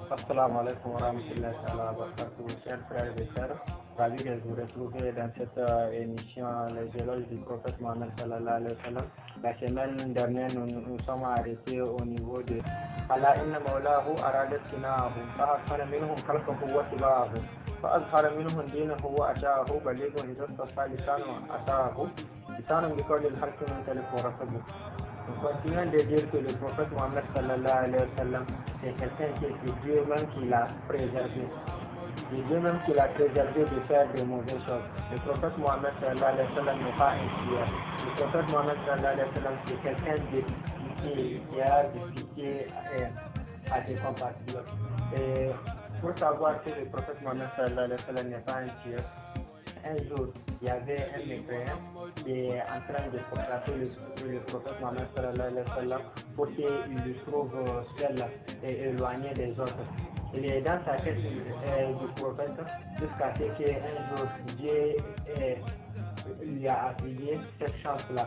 Assalamu alaikum wa rahmatullahi wa barakatuh, chers frères et sœurs. Ravi de vous retrouver dans cette émission Les éloges du prophète Mohammed sallallahu alayhi wa sallam. La semaine dernière, nous sommes arrêtés au niveau de Allah inna mawlahu aradat sinahu fa'akhara minhum khalqahu wa tibahu fa'azhara minhum dinahu wa asha'ahu balighun idha istafa lisanu ata'ahu lisanun biqawli al-haqqi min talif wa rasabu. Nous continuons de dire que le prophète Mohammed sallallahu alayhi wa sallam c'est quelqu'un qui est Dieu même qui l'a préservé. C'est Dieu même qui l'a préservé de faire de mauvaises choses. Le prophète Mohammed sallallahu alayhi wa sallam n'est pas un tueur. Le prophète Mohammed sallallahu alayhi wa sallam c'est quelqu'un de pitié, qui a de pitié à ses compatriotes. Et pour savoir que le prophète Mohammed sallallahu alayhi wa sallam n'est pas un tueur, un jour, il y avait un mécréant qui est en train de frapper le prophète Mohammed sallallahu alayhi wa sallam pour qu'il le trouve seul et éloigné des autres. Il est dans sa tête du prophète jusqu'à ce qu'un jour Dieu lui a attribué cette chance-là.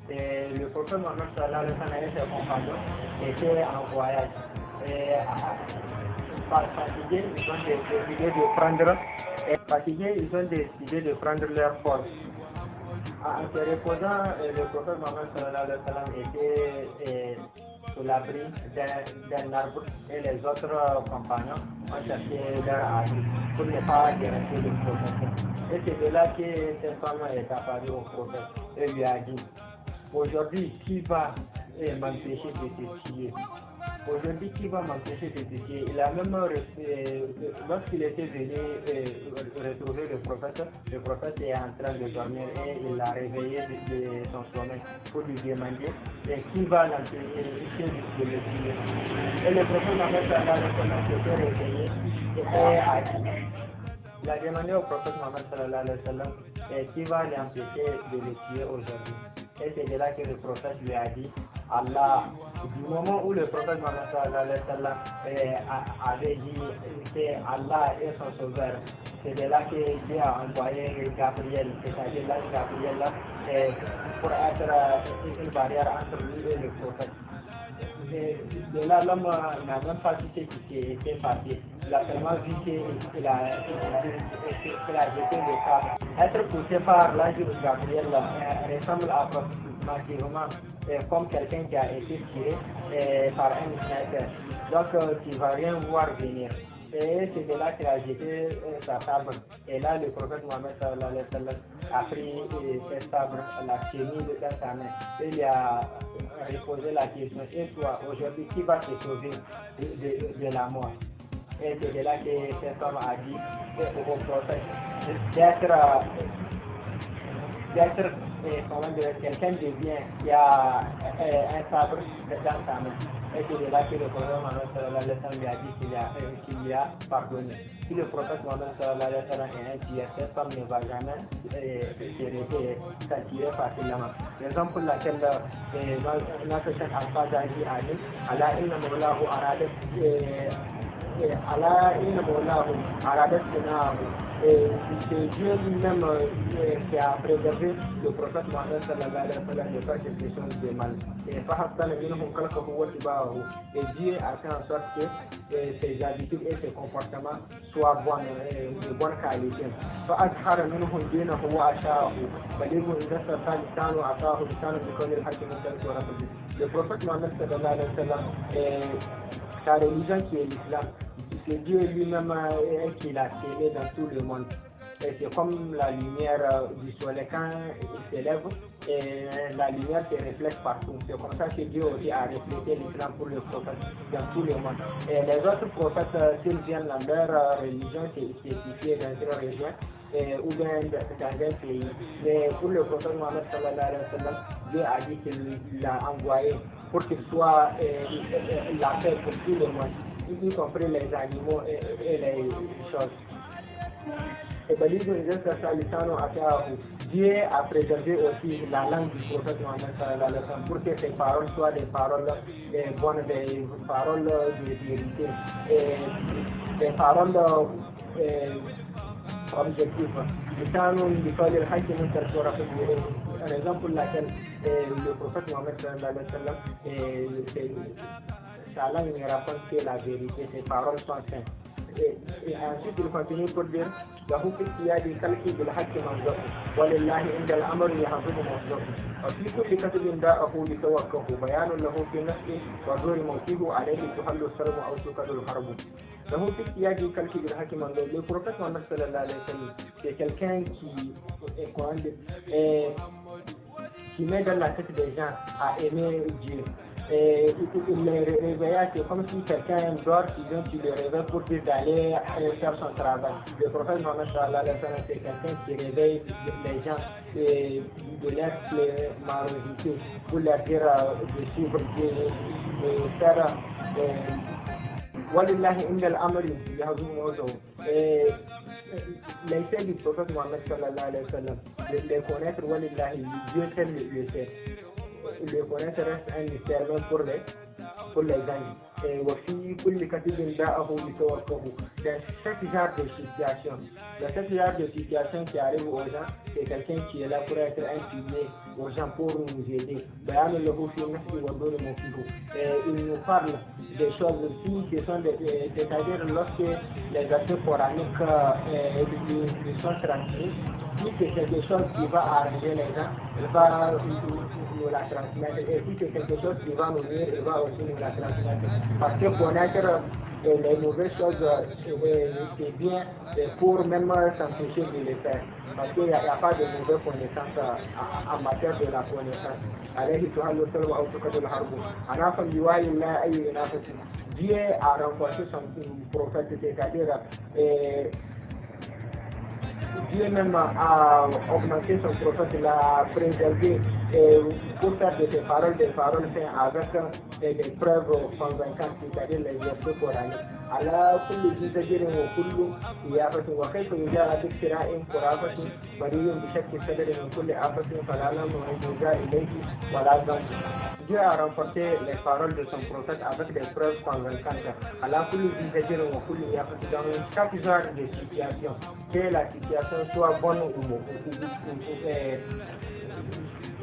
Et le prophète Mohammed sallallahu alayhi wa sallam et ses compagnons étaient en voyage. Fatigués, ils ont décidé de prendre leur force. En se reposant, le prophète Mohammed sallallahu alayhi wa sallam était sous l'abri d'un arbre et les autres compagnons ont cherché leur abri pour ne pas déranger le prophète. Et c'est de là que cette femme est apparue au prophète et lui a dit: aujourd'hui, qui va m'empêcher de te tuer? Aujourd'hui, qui va m'empêcher de te tuer? Il a même lorsqu'il était venu retrouver le prophète est en train de dormir et il l'a réveillé de son sommeil pour lui demander qui va l'empêcher de le tuer. Et le prophète s'était réveillé et il a demandé au prophète Mohammed sallallahu alayhi wa sallam qui va l'empêcher de le tuer aujourd'hui. Et c'est de là que le prophète lui a dit: Allah. Du moment où le prophète Mohammed sallallahu alayhi wa sallam avait dit que Allah est son sauveur, c'est de là que Dieu a envoyé Gabriel, c'est-à-dire l'ange Gabriel pour être une barrière entre lui et le prophète. Et de là, l'homme n'a même pas vu ce qui s'était passé. Il a seulement vu qu'il a jeté le câble. Être poussé par l'ange Gabriel ressemble approximativement comme quelqu'un qui a été tiré par un sniper. Donc tu ne vas rien voir venir. Et c'est de là qu'il a jeté sa sabre. Et là, le prophète Mohammed sallallahu alayhi wa sallam a pris cette sabre, l'a tenue dans sa main. Et il a reposé la question: et toi, aujourd'hui, qui va te sauver de la mort? Et c'est de là que cette femme a dit au prophète d'être quelqu'un de bien qui a un sabre dans sa main. Et c'est de là que le prophète Mohammed sallallahu alayhi wa sallam lui a dit qu'il lui a pardonné. Si le prophète Mohammed sallallahu alayhi wa sallam est un tueur, cette femme ne va jamais s'attirer facilement. Raison pour laquelle notre chef Al-Fadhaji a dit: Allah inna mawlahu aradat Allah inna mawlahu aradat sinahu. C'est Dieu lui-même qui a préservé le prophète Mohammed sallallahu alayhi wa sallam de faire quelque chose de mal. Et Dieu a fait en sorte que ses habitudes et ses comportements soient de bonne qualité. Le prophète Mohammed sallallahu alayhi wa sallam, sa religion qui est l'islam, c'est Dieu lui-même qui l'a scellé dans tout le monde. Et c'est comme la lumière du soleil quand il s'élève, et la lumière se reflète partout. C'est comme ça que Dieu aussi a reflété l'islam pour le prophète dans tout le monde. Et les autres prophètes, s'ils viennent dans leur religion, c'est spécifié dans une région ou bien dans un pays. Mais pour le prophète Mohammed sallallahu alayhi wa sallam, Dieu a dit qu'il l'a envoyé pour qu'il soit la paix pour tout le monde, y compris les animaux et les choses. Et Dieu a préservé aussi la langue du prophète Mohammed sallallahu alayhi wa sallam pour que ses paroles soient des paroles bonnes, des paroles de vérité, des paroles objectives. Raison pour laquelle le prophète Mohammed sallallahu alayhi wa sallam Allah il me raconte que la vérité, ses paroles sont saintes. Et ensuite il continue pour dire له في السياد كالكي بالحق منظر ولله عند الأمر يحفظ مصدر وفي كل كتب داءه لتوقه بيان له في نفسه وزور موته عليه تحل السرب أو تكد الحرب له في السياد كالكي بالحق منظر. Le prophète Mohammed sallallahu alayhi wa sallam, c'est quelqu'un qui met dans la tête des gens à aimer Dieu. Et il les réveilla, c'est comme si quelqu'un dort, tu le réveilles pour dire d'aller faire son travail. Le prophète Mohammed sallallahu alayhi wa sallam, c'est quelqu'un qui réveille les gens de leur malhonnêteté pour leur dire de suivre Dieu, de faire walillahi inda al-amri yahzum wazum. L'essai du prophète Mohammed sallallahu alayhi wa sallam, les connaître walillahi, Dieu seul le sait. Le connaître reste un mystère même pour les gens. Et aussi, pour les catégories d'Ahu, dans chaque genre de situation, dans chaque genre de situation qui arrive aux gens, c'est quelqu'un qui est là pour être un pilier aux gens pour nous aider. Il nous parle des choses aussi, c'est-à-dire lorsque les actes coraniques sont transmis, si c'est quelque chose qui va arranger les gens, il va nous la transmettre. Et si c'est quelque chose qui va nous nuire, il va aussi nous la transmettre. Parce que connaître les mauvaises choses, c'est bien pour même s'empêcher de les faire. Parce qu'il n'y a pas de mauvaise connaissance en matière de la connaissance. Dieu a renforcé son prophète, c'est-à-dire Dieu même a augmenté son prophète, l'a préservé pour faire de ses paroles des paroles avec des preuves convaincantes, c'est-à-dire les versets coraniques. على كل زجر وكل إيافة وكيف يجاء باختراع خرافة بريء بشك الصدر من كل آفة فلا لم يجاء إليه ولا ذنب. Dieu a renforcé les paroles de son prophète avec des preuves convaincantes. على كل زجر وكل إيافة dans chaque genre de situation, que la situation soit bonne ou mauvaise,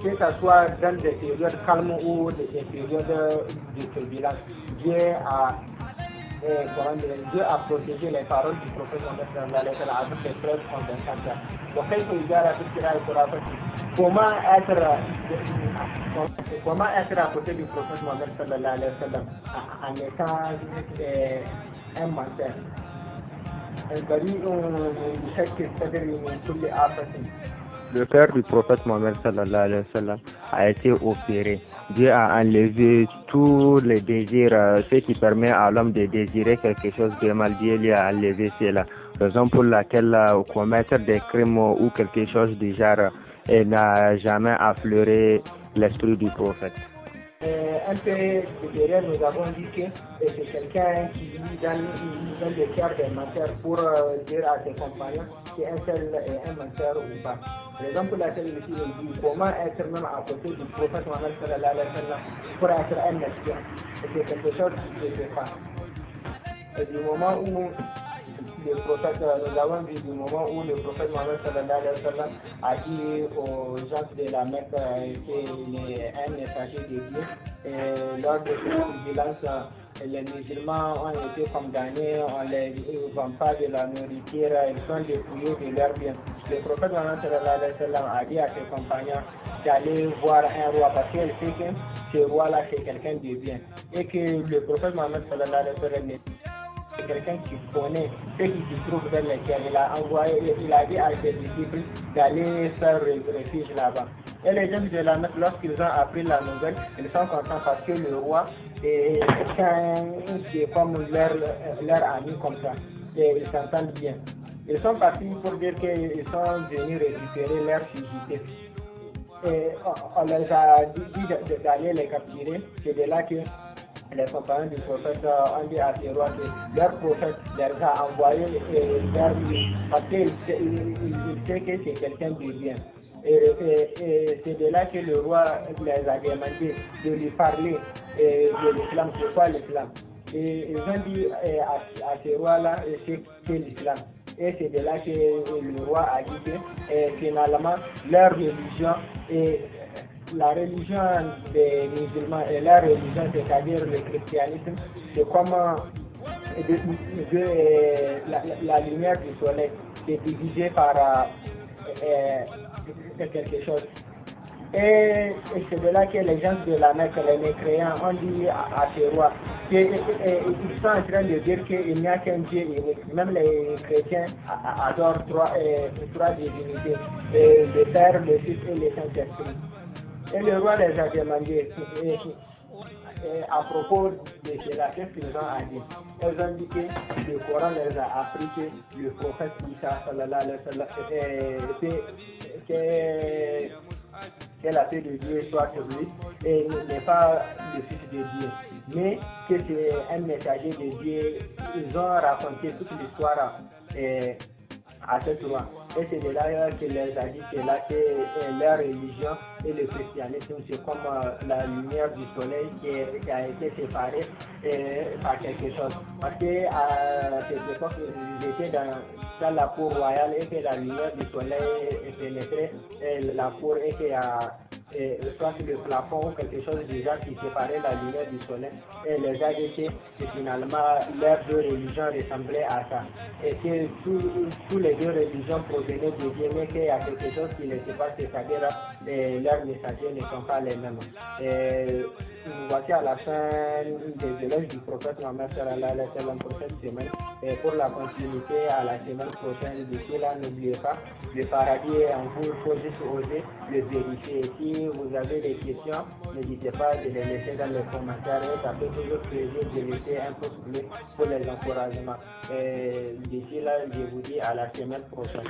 que ça soit dans des périodes calmes ou des périodes de turbulence. Dieu a protégé les paroles du prophète Mohammed sallallahu alayhi wa sallam avec des preuves convaincantes. Comment être à côté du prophète Mohammed sallallahu alayhi wa sallam en étant un menteur? Le père du prophète Mohammed sallallahu alayhi wa sallam a été opéré. Dieu a enlevé tous les désirs, ce qui permet à l'homme de désirer quelque chose de mal. Dieu lui a enlevé cela. Raison pour laquelle commettre des crimes ou quelque chose du genre n'a jamais affleuré l'esprit du prophète. Un peu derrière, nous avons dit que c'est quelqu'un qui vit dans le cœur des menteurs pour dire à ses compagnons qu'un tel est un menteur ou pas. Raison pour laquelle ici il dit comment être même à côté du prophète Mohammed sallallahu alayhi wa sallam pour être un espion. C'est quelque chose qui se fait pas. Et du moment où le prophète, nous avons vu du moment où le prophète Mohammed sallallahu alayhi wa sallam a dit aux gens de la Mecque qu'il est un messager de Dieu. Et lors de cette vigilance, les musulmans ont été condamnés, on ne les vend pas de la nourriture, ils sont dépouillés de leurs biens. Le prophète Mohammed sallallahu alayhi wa sallam a dit à ses compagnons d'aller voir un roi parce qu'il sait que ce roi-là c'est quelqu'un de bien. Et que le prophète Mohammed sallallahu alayhi wa sallam c'est quelqu'un qui connaît ce qui se trouve dans les terres. Il a dit à ses disciples d'aller faire refuge là-bas. Et les gens de la Mecque, lorsqu'ils ont appris la nouvelle, ils sont contents parce que le roi est quelqu'un qui est comme leur ami comme ça. Et ils s'entendent bien. Ils sont partis pour dire qu'ils sont venus récupérer leurs fugitifs. Et on leur a dit d'aller les capturer. C'est de là que les compagnons du prophète ont dit à ces rois que leur prophète leur a envoyé vers lui parce qu'il sait que c'est quelqu'un de bien. Et c'est de là que le roi les a demandé de lui parler de l'islam, c'est quoi l'islam. Et ils ont dit à ces rois-là, c'est l'islam. Et c'est de là que le roi a dit que finalement leur religion est la religion des musulmans et la religion, c'est-à-dire le christianisme, c'est comme la lumière du soleil qui est divisée par quelque chose. Et c'est de là que les gens de la Mecque, les mécréants, ont dit à ces rois qu'ils sont en train de dire qu'il n'y a qu'un Dieu unique. Même les chrétiens adorent trois divinités, le Père, le Fils et le Saint-Esprit. Et le roi les a demandé, à propos de cela, qu'est-ce qu'ils ont dit? Ils ont dit que le Coran les a appris que le prophète Isa, sallallahu alayhi wa sallam, que la paix de Dieu soit sur lui, et n'est pas le Fils de Dieu, mais que c'est un messager de Dieu. Ils ont raconté toute l'histoire à cette roi. Et c'est de là qu'il les a dit que là que leur religion et le christianisme, c'est comme la lumière du soleil qui a été séparée par quelque chose. Parce qu'à cette époque, ils étaient dans la cour royale et que la lumière du soleil pénétrait la cour et qu'il y a soit le plafond ou quelque chose déjà qui séparait la lumière du soleil. Et les a dit que finalement leurs deux religions ressemblaient à ça. Et que tous les deux religions provenaient de Dieu, mais qu'il y a quelque chose qui ne s'est pas, c'est-à-dire leurs messagers ne sont pas les mêmes. Et voici à la fin des éloges du prophète Mohammed sallallahu alayhi wa sallam pour cette semaine. Et pour la continuité à la semaine prochaine, d'ici là, n'oubliez pas, le paradis est en vous, il faut juste oser le vérifier. Si vous avez des questions, n'hésitez pas de les laisser dans les commentaires et ça fait toujours plaisir de laisser un pouce bleu pour les encouragements. Et d'ici là, je vous dis à la semaine prochaine.